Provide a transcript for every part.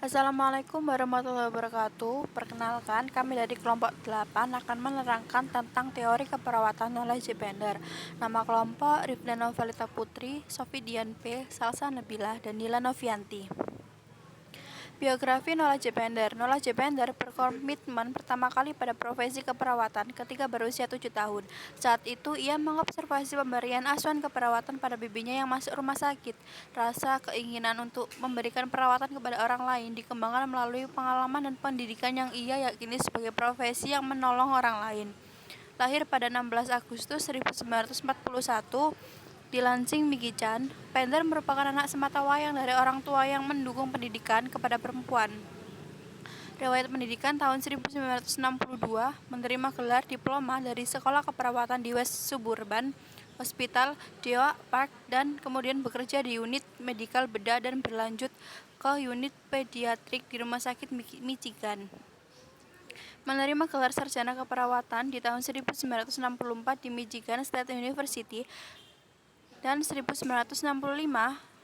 Assalamualaikum warahmatullahi wabarakatuh. Perkenalkan, kami dari kelompok 8 akan menerangkan tentang teori keperawatan knowledge gender. Nama kelompok Rifda Novalita Putri, Sofi Dian P, Salsa Nabila, dan Nila Novianti. Biografi knowledge gender. Knowledge gender berkomitmen pertama kali pada profesi keperawatan ketika berusia 7 tahun. Saat itu, ia mengobservasi pemberian asuhan keperawatan pada bibinya yang masuk rumah sakit. Rasa keinginan untuk memberikan perawatan kepada orang lain dikembangkan melalui pengalaman dan pendidikan yang ia yakini sebagai profesi yang menolong orang lain. Lahir pada 16 Agustus 1941 di Lansing, Michigan, Pender merupakan anak sematawayang dari orang tua yang mendukung pendidikan kepada perempuan. Riwayat pendidikan tahun 1962, menerima gelar diploma dari Sekolah Keperawatan di West Suburban Hospital di Oak Park dan kemudian bekerja di unit medikal bedah dan berlanjut ke unit pediatrik di Rumah Sakit Michigan. Menerima gelar sarjana keperawatan di tahun 1964 di Michigan State University dan 1965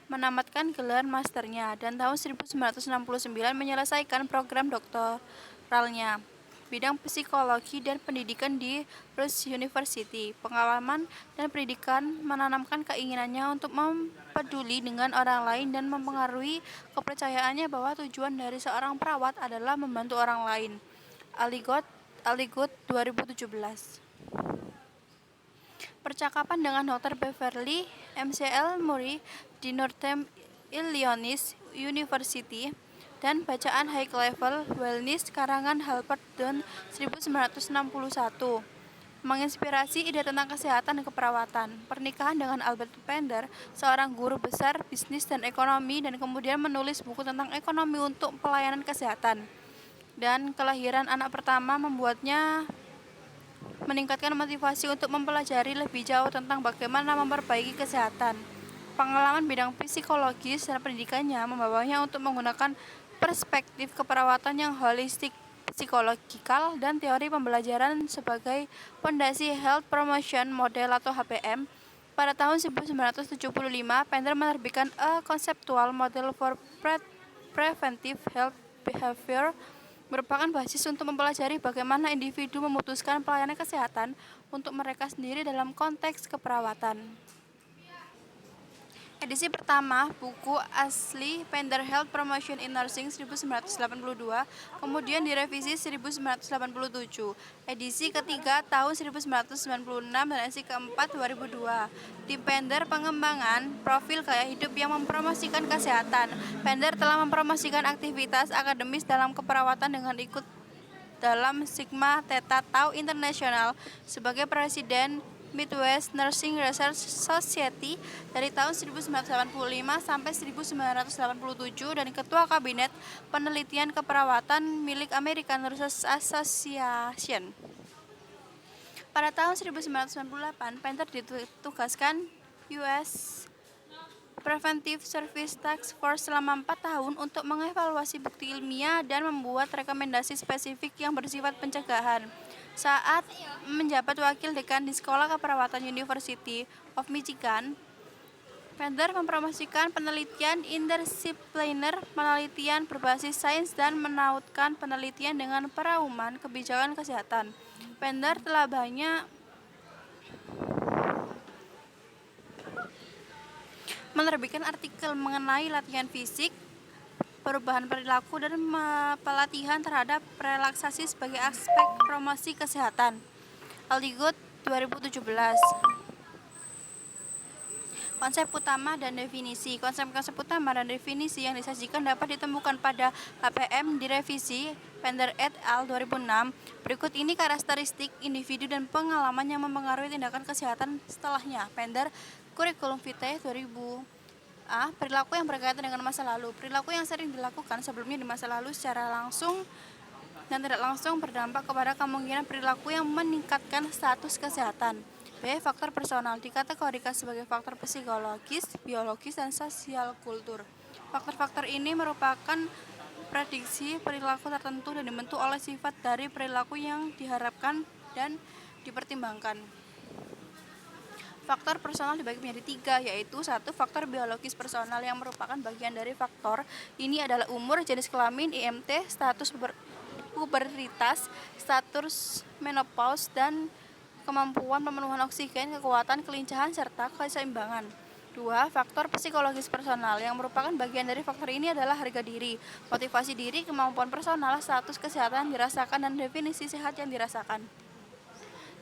menamatkan gelar masternya dan tahun 1969 menyelesaikan program doktoralnya bidang psikologi dan pendidikan di Rush University. Pengalaman dan pendidikan menanamkan keinginannya untuk mempeduli dengan orang lain dan mempengaruhi kepercayaannya bahwa tujuan dari seorang perawat adalah membantu orang lain. Aligot 2017. Percakapan dengan Dr. Beverly McL Murray di Northern Illinois University dan bacaan High Level Wellness karangan Halbert Dunn 1961 menginspirasi ide tentang kesehatan dan keperawatan. Pernikahan dengan Albert Pender, seorang guru besar bisnis dan ekonomi, dan kemudian menulis buku tentang ekonomi untuk pelayanan kesehatan. Dan kelahiran anak pertama membuatnya meningkatkan motivasi untuk mempelajari lebih jauh tentang bagaimana memperbaiki kesehatan. Pengalaman bidang psikologis dan pendidikannya membawanya untuk menggunakan perspektif keperawatan yang holistik, psikologikal, dan teori pembelajaran sebagai fondasi Health Promotion Model atau HPM. Pada tahun 1975, Pender menerbitkan A Conceptual Model for Preventive Health Behavior, merupakan basis untuk mempelajari bagaimana individu memutuskan pelayanan kesehatan untuk mereka sendiri dalam konteks keperawatan. Edisi pertama, buku asli Pender Health Promotion in Nursing 1982, kemudian direvisi 1987. Edisi ketiga tahun 1996 dan edisi keempat 2002. Tim Pender pengembangan profil gaya hidup yang mempromosikan kesehatan. Pender telah mempromosikan aktivitas akademis dalam keperawatan dengan ikut dalam Sigma Theta Tau International sebagai presiden Midwest Nursing Research Society dari tahun 1985 sampai 1987 dan ketua kabinet penelitian keperawatan milik American Nurses Association. Pada tahun 1998, Pender ditugaskan US Preventive Service Task Force selama 4 tahun untuk mengevaluasi bukti ilmiah dan membuat rekomendasi spesifik yang bersifat pencegahan. Saat menjabat wakil dekan di Sekolah Keperawatan University of Michigan, Pender mempromosikan penelitian interdisipliner, penelitian berbasis sains, dan menautkan penelitian dengan perauman kebijakan kesehatan. Pender telah banyak menerbitkan artikel mengenai latihan fisik, perubahan perilaku, dan pelatihan terhadap relaksasi sebagai aspek promosi kesehatan. Aligot 2017. Konsep utama dan definisi. Konsep-konsep utama dan definisi yang disajikan dapat ditemukan pada HPM direvisi Pender et al. 2006. Berikut ini karakteristik individu dan pengalaman yang mempengaruhi tindakan kesehatan setelahnya. Pender Curriculum Vitae 2000. A. Perilaku yang berkaitan dengan masa lalu. Perilaku yang sering dilakukan sebelumnya di masa lalu secara langsung dan tidak langsung berdampak kepada kemungkinan perilaku yang meningkatkan status kesehatan. B. Faktor personal dikategorikan sebagai faktor psikologis, biologis, dan sosial kultur. Faktor-faktor ini merupakan prediksi perilaku tertentu dan dibentuk oleh sifat dari perilaku yang diharapkan dan dipertimbangkan. Faktor personal dibagi menjadi 3, yaitu 1. Faktor biologis personal yang merupakan bagian dari faktor ini adalah umur, jenis kelamin, IMT, status pubertas, status menopause, dan kemampuan pemenuhan oksigen, kekuatan, kelincahan, serta keseimbangan. 2. Faktor psikologis personal yang merupakan bagian dari faktor ini adalah harga diri, motivasi diri, kemampuan personal, status kesehatan yang dirasakan, dan definisi sehat yang dirasakan.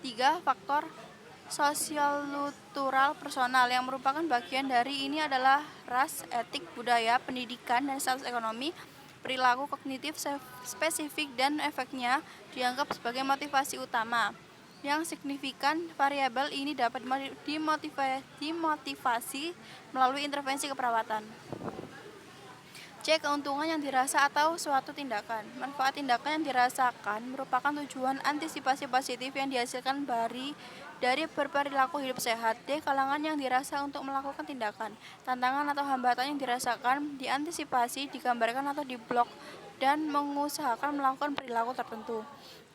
3. Faktor sosialkultural personal yang merupakan bagian dari ini adalah ras, etik, budaya, pendidikan, dan status ekonomi. Perilaku kognitif spesifik dan efeknya dianggap sebagai motivasi utama. Yang signifikan variabel ini dapat dimotivasi melalui intervensi keperawatan. C. Keuntungan yang dirasa atau suatu tindakan. Manfaat tindakan yang dirasakan merupakan tujuan antisipasi positif yang dihasilkan dari berperilaku hidup sehat. D. Kalangan yang dirasa untuk melakukan tindakan. Tantangan atau hambatan yang dirasakan diantisipasi, digambarkan atau diblok, dan mengusahakan melakukan perilaku tertentu.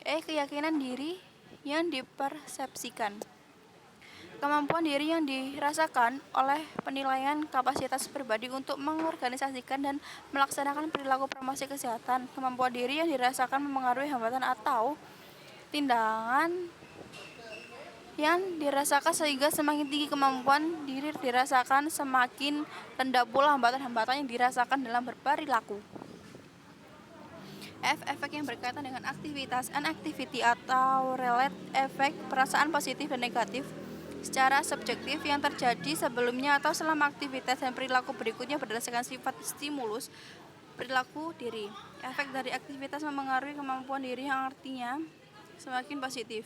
E. Keyakinan diri yang dipersepsikan. Kemampuan diri yang dirasakan oleh penilaian kapasitas pribadi untuk mengorganisasikan dan melaksanakan perilaku promosi kesehatan. Kemampuan diri yang dirasakan memengaruhi hambatan atau tindakan yang dirasakan, sehingga semakin tinggi kemampuan diri dirasakan, semakin rendah pula hambatan-hambatan yang dirasakan dalam berperilaku. F. Efek yang berkaitan dengan aktivitas. An activity atau relate efek perasaan positif dan negatif secara subjektif yang terjadi sebelumnya atau selama aktivitas dan perilaku berikutnya berdasarkan sifat stimulus perilaku diri. Efek dari aktivitas memengaruhi kemampuan diri yang artinya semakin positif.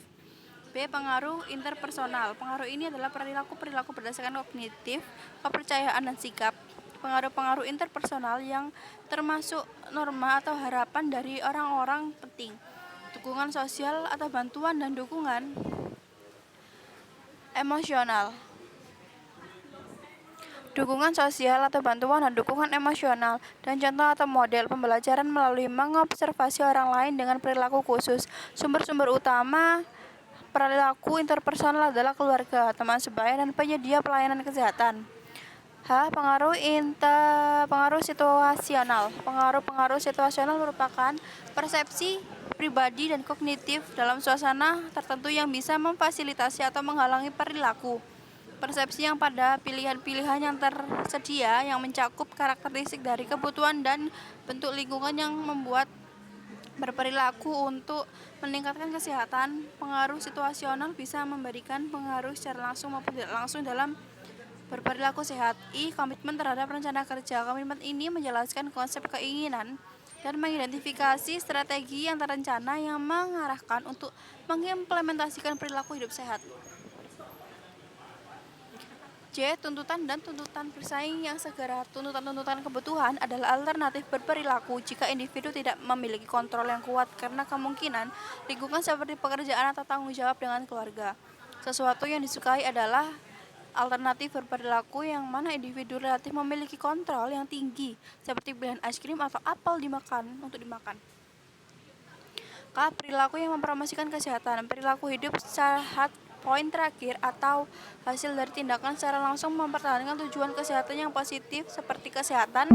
B. Pengaruh interpersonal. Pengaruh ini adalah perilaku berdasarkan kognitif, kepercayaan, dan sikap. Pengaruh-pengaruh interpersonal yang termasuk norma atau harapan dari orang-orang penting, dukungan sosial atau bantuan, dan dukungan emosional. Dukungan sosial atau bantuan dan dukungan emosional, dan contoh atau model pembelajaran melalui mengobservasi orang lain dengan perilaku khusus. Sumber-sumber utama perilaku interpersonal adalah keluarga, teman sebaya, dan penyedia pelayanan kesehatan. H. Pengaruh situasional. Pengaruh situasional merupakan persepsi pribadi dan kognitif dalam suasana tertentu yang bisa memfasilitasi atau menghalangi perilaku. Persepsi yang pada pilihan-pilihan yang tersedia yang mencakup karakteristik dari kebutuhan dan bentuk lingkungan yang membuat berperilaku untuk meningkatkan kesehatan. Pengaruh situasional bisa memberikan pengaruh secara langsung maupun tidak langsung dalam berperilaku sehat. I. Komitmen terhadap rencana kerja. Komitmen ini menjelaskan konsep keinginan dan mengidentifikasi strategi yang terencana yang mengarahkan untuk mengimplementasikan perilaku hidup sehat. J. Tuntutan dan tuntutan bersaing yang segera. Tuntutan-tuntutan kebutuhan adalah alternatif berperilaku jika individu tidak memiliki kontrol yang kuat karena kemungkinan lingkungan seperti pekerjaan atau tanggung jawab dengan keluarga. Sesuatu yang disukai adalah alternatif berperilaku yang mana individu relatif memiliki kontrol yang tinggi, seperti pilihan es krim atau apel untuk dimakan. K. Perilaku yang mempromosikan kesehatan. Perilaku hidup sehat poin terakhir atau hasil dari tindakan secara langsung mempertahankan tujuan kesehatan yang positif seperti kesehatan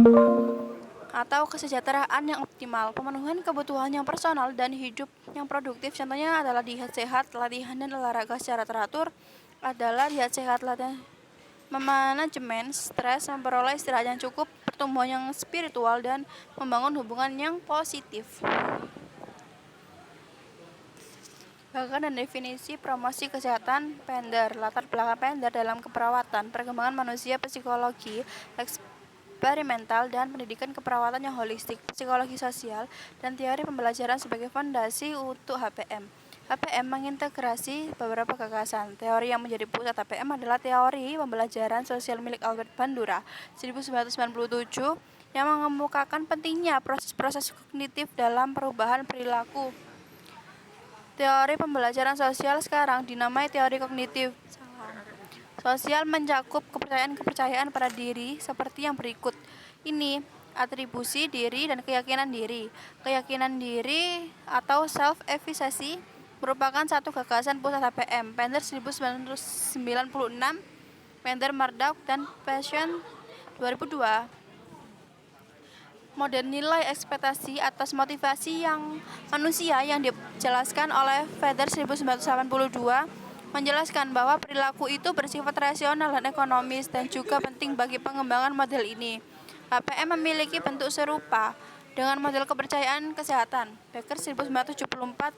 atau kesejahteraan yang optimal, pemenuhan kebutuhan yang personal, dan hidup yang produktif. Contohnya adalah diet sehat, latihan dan olahraga secara teratur, adalah diet sehat, latihan, memanajemen stres, memperoleh istirahat yang cukup, pertumbuhan yang spiritual, dan membangun hubungan yang positif. Gagasan dan definisi promosi kesehatan Pender. Latar belakang Pender dalam keperawatan, perkembangan manusia, psikologi eksperimental, dan pendidikan keperawatan yang holistik, psikologi sosial, dan teori pembelajaran sebagai fondasi untuk HPM. HPM mengintegrasi beberapa gagasan. Teori yang menjadi pusat HPM adalah teori pembelajaran sosial milik Albert Bandura 1997 yang mengemukakan pentingnya proses-proses kognitif dalam perubahan perilaku. Teori pembelajaran sosial sekarang dinamai teori kognitif sosial, mencakup kepercayaan pada diri seperti yang berikut. Ini atribusi diri dan keyakinan diri. Keyakinan diri atau self-efficacy merupakan satu gagasan pusat HPM, Pender 1996, Pender Murdoch, dan Passion 2002. Model nilai ekspektasi atas motivasi yang manusia yang dijelaskan oleh Feder 1982 menjelaskan bahwa perilaku itu bersifat rasional dan ekonomis dan juga penting bagi pengembangan model ini. HPM memiliki bentuk serupa dengan model kepercayaan kesehatan Becker 1974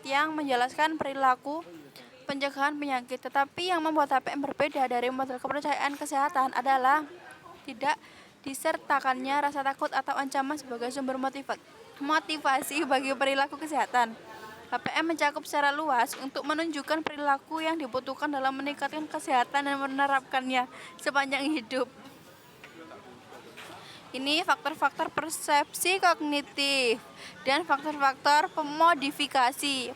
yang menjelaskan perilaku pencegahan penyakit, tetapi yang membuat HPM berbeda dari model kepercayaan kesehatan adalah tidak disertakannya rasa takut atau ancaman sebagai sumber motivasi bagi perilaku kesehatan. HPM mencakup secara luas untuk menunjukkan perilaku yang dibutuhkan dalam meningkatkan kesehatan dan menerapkannya sepanjang hidup. Ini faktor-faktor persepsi kognitif dan faktor-faktor pemodifikasi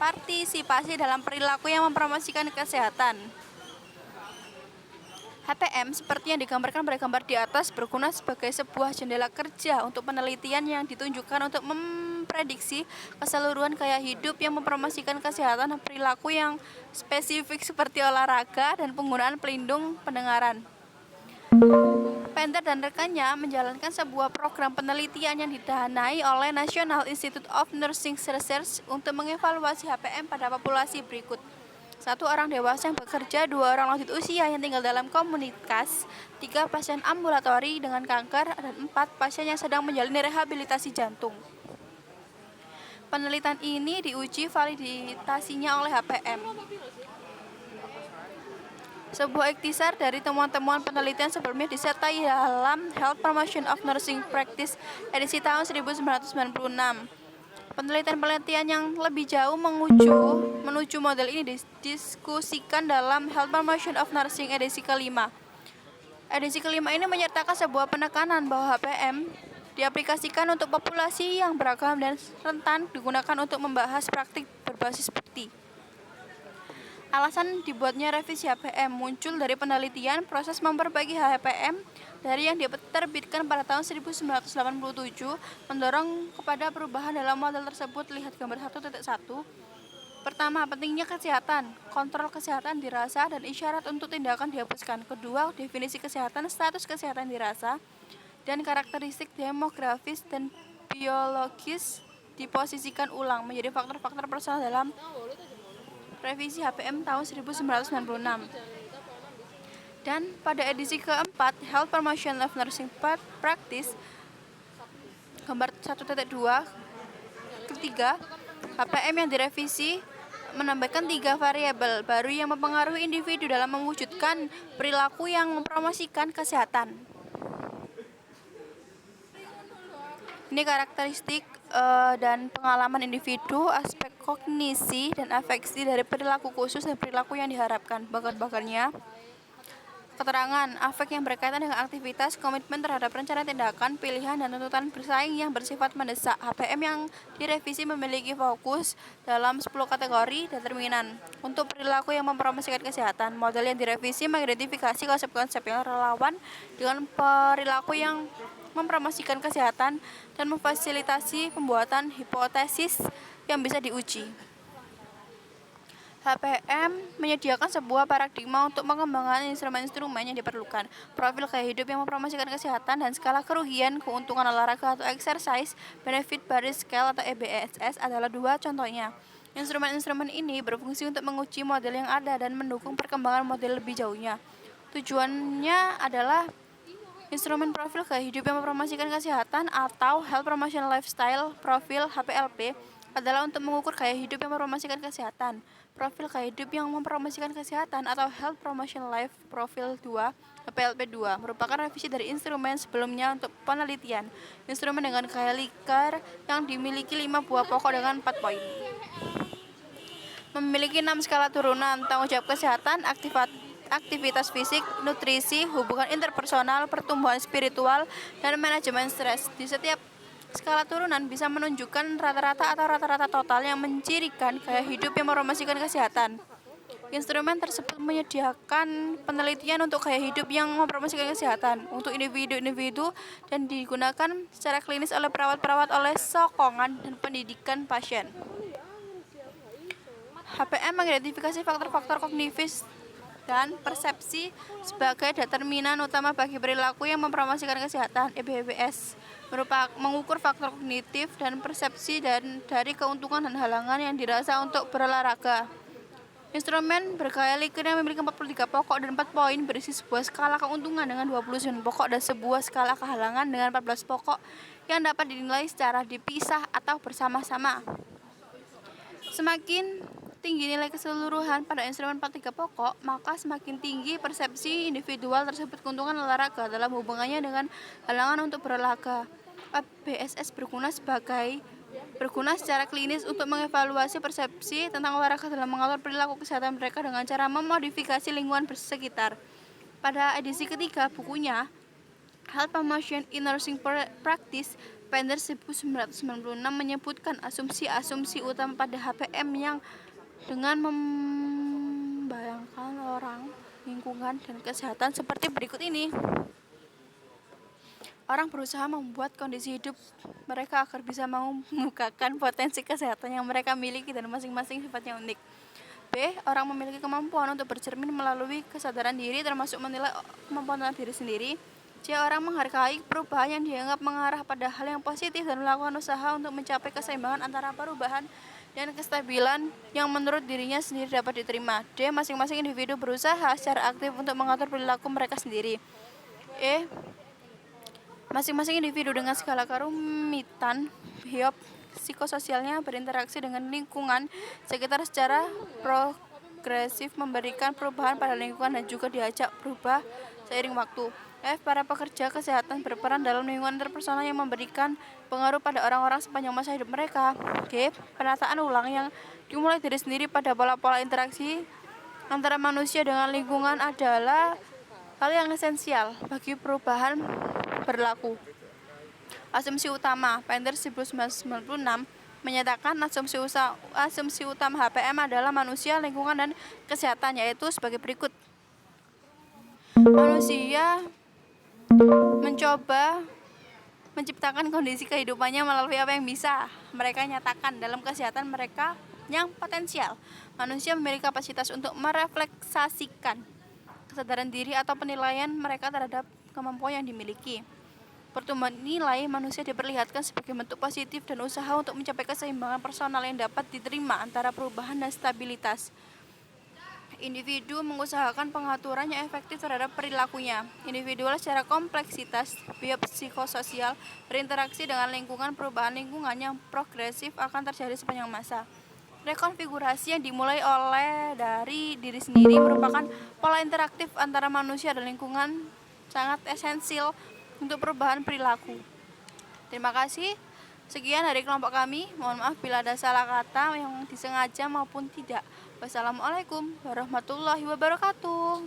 partisipasi dalam perilaku yang mempromosikan kesehatan. HPM seperti yang digambarkan pada gambar di atas berguna sebagai sebuah jendela kerja untuk penelitian yang ditunjukkan untuk memprediksi keseluruhan gaya hidup yang mempromosikan kesehatan dan perilaku yang spesifik seperti olahraga dan penggunaan pelindung pendengaran. Pender dan rekannya menjalankan sebuah program penelitian yang didanai oleh National Institute of Nursing Research untuk mengevaluasi HPM pada populasi berikut. 1 orang dewasa yang bekerja, 2 orang lanjut usia yang tinggal dalam komunitas, 3 pasien ambulatori dengan kanker, dan 4 pasien yang sedang menjalani rehabilitasi jantung. Penelitian ini diuji validitasinya oleh HPM. Sebuah ikhtisar dari temuan-temuan penelitian sebelumnya disertai dalam Health Promotion of Nursing Practice edisi tahun 1996. Penelitian-penelitian yang lebih jauh menuju model ini didiskusikan dalam Health Promotion of Nursing edisi kelima. Edisi kelima ini menyertakan sebuah penekanan bahwa HPM diaplikasikan untuk populasi yang beragam dan rentan digunakan untuk membahas praktik berbasis bukti. Alasan dibuatnya revisi HPM muncul dari penelitian proses memperbaiki HPM dari yang diterbitkan pada tahun 1987 mendorong kepada perubahan dalam model tersebut. Lihat gambar 1.1. Pertama, pentingnya kesehatan. Kontrol kesehatan dirasa dan isyarat untuk tindakan dihapuskan. Kedua, definisi kesehatan, status kesehatan dirasa, dan karakteristik demografis dan biologis diposisikan ulang menjadi faktor-faktor personal dalam revisi HPM tahun 1996. Dan pada edisi keempat, Health Promotion of Nursing Practice, gambar 1.2, ketiga, HPM yang direvisi menambahkan 3 variabel baru yang mempengaruhi individu dalam mewujudkan perilaku yang mempromosikan kesehatan. Ini karakteristik dan pengalaman individu, aspek kognisi dan afeksi dari perilaku khusus dan perilaku yang diharapkan. Bagian-bagiannya, keterangan, afek yang berkaitan dengan aktivitas, komitmen terhadap rencana tindakan, pilihan, dan tuntutan bersaing yang bersifat mendesak. HPM yang direvisi memiliki fokus dalam 10 kategori determinan untuk perilaku yang mempromosikan kesehatan. Model yang direvisi mengidentifikasi konsep-konsep yang relevan dengan perilaku yang mempromosikan kesehatan dan memfasilitasi pembuatan hipotesis yang bisa diuji. HPM menyediakan sebuah paradigma untuk mengembangkan instrumen-instrumen yang diperlukan. Profil gaya hidup yang mempromosikan kesehatan dan skala kerugian keuntungan olahraga atau exercise benefit Baris Scale atau EBSS adalah 2 contohnya. Instrumen-instrumen ini berfungsi untuk menguji model yang ada dan mendukung perkembangan model lebih jauhnya. Tujuannya adalah instrumen profil gaya hidup yang mempromosikan kesehatan atau Health Promotion Lifestyle Profile HPLP adalah untuk mengukur gaya hidup yang mempromosikan kesehatan. Profil gaya hidup yang mempromosikan kesehatan atau Health Promotion Life Profile 2 HPLP 2 merupakan revisi dari instrumen sebelumnya untuk penelitian. Instrumen dengan gaya Likert yang dimiliki 5 buah pokok dengan 4 poin. Memiliki 6 skala turunan, tanggung jawab kesehatan, aktivitas fisik, nutrisi, hubungan interpersonal, pertumbuhan spiritual, dan manajemen stres. Di setiap skala turunan bisa menunjukkan rata-rata atau rata-rata total yang mencirikan gaya hidup yang mempromosikan kesehatan. Instrumen tersebut menyediakan penelitian untuk gaya hidup yang mempromosikan kesehatan untuk individu-individu dan digunakan secara klinis oleh perawat-perawat oleh sokongan dan pendidikan pasien. HPM mengidentifikasi faktor-faktor kognitif dan persepsi sebagai determinan utama bagi perilaku yang mempromosikan kesehatan. EBWS mengukur faktor kognitif dan persepsi dari keuntungan dan halangan yang dirasa untuk berolahraga. Instrumen bergaya Likert yang memiliki 43 pokok dan 4 poin berisi sebuah skala keuntungan dengan 29 pokok dan sebuah skala kehalangan dengan 14 pokok yang dapat dinilai secara dipisah atau bersama-sama. Semakin tinggi nilai keseluruhan pada instrumen 43 pokok, maka semakin tinggi persepsi individual tersebut keuntungan olahraga dalam hubungannya dengan halangan untuk berolahraga. BSS berguna secara klinis untuk mengevaluasi persepsi tentang olahraga dalam mengatur perilaku kesehatan mereka dengan cara memodifikasi lingkungan sekitar. Pada edisi ketiga bukunya, Health Promotion in Nursing Practice, Pender 1996 menyebutkan asumsi-asumsi utama pada HPM yang dengan membayangkan orang, lingkungan, dan kesehatan seperti berikut ini. Orang berusaha membuat kondisi hidup mereka agar bisa mengemukakan potensi kesehatan yang mereka miliki dan masing-masing sifatnya unik. B. Orang memiliki kemampuan untuk bercermin melalui kesadaran diri termasuk menilai kemampuan diri sendiri. C. Orang menghargai perubahan yang dianggap mengarah pada hal yang positif dan melakukan usaha untuk mencapai keseimbangan antara perubahan dan kestabilan yang menurut dirinya sendiri dapat diterima. D. Masing-masing individu berusaha secara aktif untuk mengatur perilaku mereka sendiri. E. Masing-masing individu dengan skala kerumitan biop psikososialnya berinteraksi dengan lingkungan sekitar secara progresif memberikan perubahan pada lingkungan dan juga diajak berubah seiring waktu. F. Para pekerja kesehatan berperan dalam lingkungan interpersonal yang memberikan pengaruh pada orang-orang sepanjang masa hidup mereka. G. Penataan ulang yang dimulai dari sendiri pada pola-pola interaksi antara manusia dengan lingkungan adalah hal yang esensial bagi perubahan berlaku. Asumsi utama Pender 1996 menyatakan asumsi utama HPM adalah manusia, lingkungan, dan kesehatan, yaitu sebagai berikut. Manusia mencoba menciptakan kondisi kehidupannya melalui apa yang bisa mereka nyatakan dalam kesehatan mereka yang potensial. Manusia memiliki kapasitas untuk merefleksasikan kesadaran diri atau penilaian mereka terhadap kemampuan yang dimiliki. Pertumbuhan nilai manusia diperlihatkan sebagai bentuk positif dan usaha untuk mencapai keseimbangan personal yang dapat diterima antara perubahan dan stabilitas. Individu mengusahakan pengaturan yang efektif terhadap perilakunya. Individual secara kompleksitas biopsikososial berinteraksi dengan lingkungan. Perubahan lingkungan yang progresif akan terjadi sepanjang masa. Rekonfigurasi yang dimulai dari diri sendiri merupakan pola interaktif antara manusia dan lingkungan sangat esensial untuk perubahan perilaku. Terima kasih. Sekian dari kelompok kami. Mohon maaf bila ada salah kata yang disengaja maupun tidak. Wassalamualaikum warahmatullahi wabarakatuh.